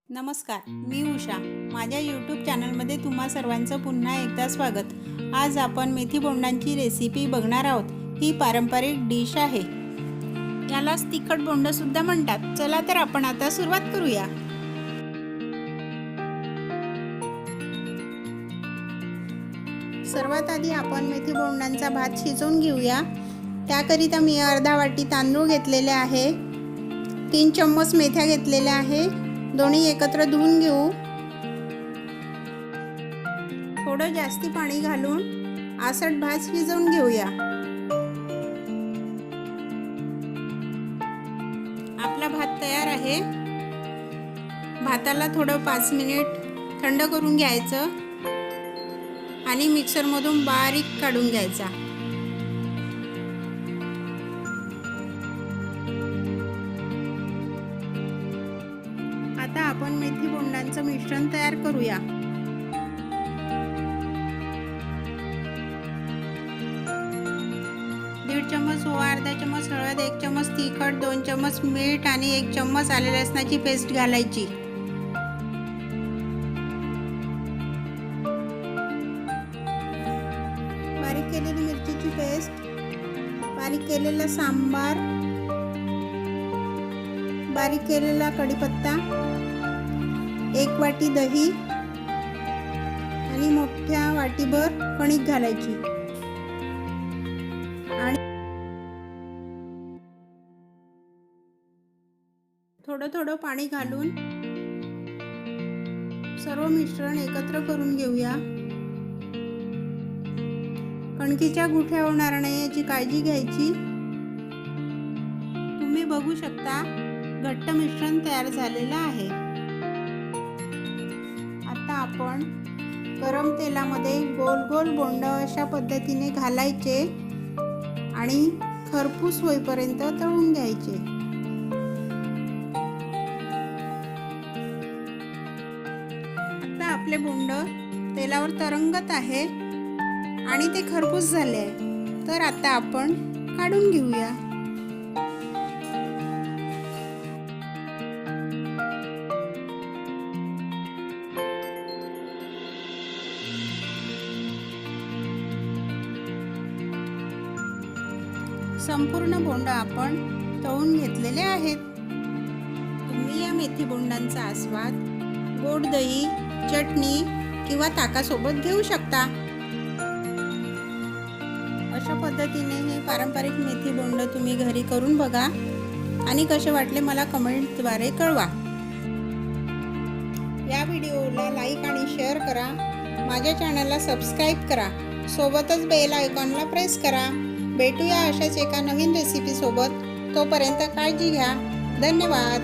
नमस्कार, मी उषा. माझ्या यूट्यूब चॅनलमध्ये तुम्हा सर्वांचं पुन्हा एकदा स्वागत. आज आपण मेथी बोंडांची रेसिपी बघणार आहोत. ही पारंपरिक डिश आहे. यालाच तिखट बोंडसुद्धा म्हणतात. चला तर आपण आता सुरुवात करूया. सर्वात आधी आपण मेथी बोंडांचा भात शिजवून घेऊया. त्याकरिता मी अर्धा वाटी तांदूळ घेतलेले आहे. 3 चम्मच मेथ्या घेतलेल्या आहे. दोन्ही एकत्र धुवून घेऊ. थोडं जास्ती पाणी घालून आसट भात शिजवून घेऊया. आपला भात तयार आहे. भाताला थोडं 5 मिनिट थंड करून घ्यायचं आणि मिक्सरमधून बारीक काढून घ्यायचा. आता आपण मेथी बोंडांचं मिश्रण तयार करूया. दीड चम्मच ओवा, अर्धा चम्मच हळद, 1 चम्मच तिखट, 2 चम्मच मीठ आणि 1 चम्मच आले लसणाची पेस्ट घालायची. बारीक केलेली मिरचीची पेस्ट, बारीक केलेला सांबार, बारीक केलेला कढीपत्ता, 1 वाटी दही आणि मोठ्या वाटीभर कणिक घालायची आणि थोडं थोडं पाणी घालून सर्व मिश्रण एकत्र करून घेऊया. कणकीच्या गुठळ्या होणार नाही याची काळजी घ्यायची. तुम्ही बघू शकता घट्ट मिश्रण तयार झालेलं आहे. आता आपण गरम तेलामध्ये गोल गोल बोंड अशा पद्धतीने घालायचे आणि खरपूस होईपर्यंत तळून घ्यायचे. आता आपले बोंड तेलावर तरंगत आहे आणि ते खरपूस झाले आहे. तर आता आपण काढून घेऊया. संपूर्ण बोंड आपण तळून घेतलेले आहेत. तुम्ही या मेथी बोंडांचा आस्वाद गोड दही, चटणी किंवा ताकासोबत घेऊ शकता. अशा पद्धतीने हे पारंपरिक मेथी बोंड तुम्ही घरी करून बघा आणि कसे वाटले मला कमेंटद्वारे कळवा. या व्हिडिओला लाईक आणि शेअर करा. माझ्या चॅनलला सबस्क्राईब करा. सोबतच बेल आयकॉनला प्रेस करा. भेटूया अशाच एका नवीन रेसिपी सोबत. तोपर्यंत काळजी घ्या. धन्यवाद.